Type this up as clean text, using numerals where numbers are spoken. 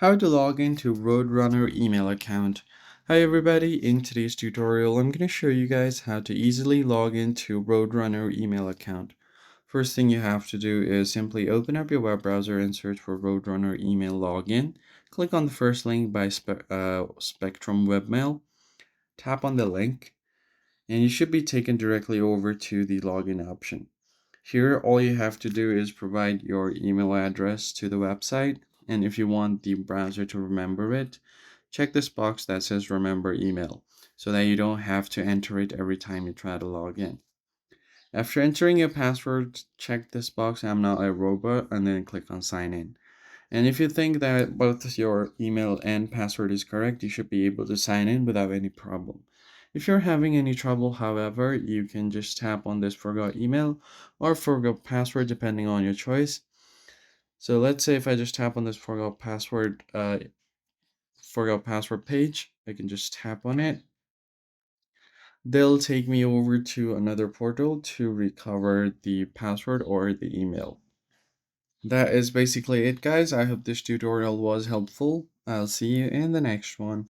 How to log into Roadrunner email account. Hi everybody, in today's tutorial I'm going to show you guys how to easily log into Roadrunner email account. First thing you have to do is simply open up your web browser and search for Roadrunner email login. Click on the first link by Spectrum Webmail. Tap on the link and you should be taken directly over to the login option. Here, all you have to do is provide your email address to the website, and if you want the browser to remember it, check this box that says remember email so that you don't have to enter it every time you try to log in. After entering your password, check this box, I'm not a robot, and then click on sign in. And if you think that both your email and password is correct, you should be able to sign in without any problem. If you're having any trouble, however, you can just tap on this forgot email or forgot password depending on your choice. So let's say if I just tap on this forgot password page, I can just tap on it. They'll take me over to another portal to recover the password or the email. That is basically it, guys. I hope this tutorial was helpful. I'll see you in the next one.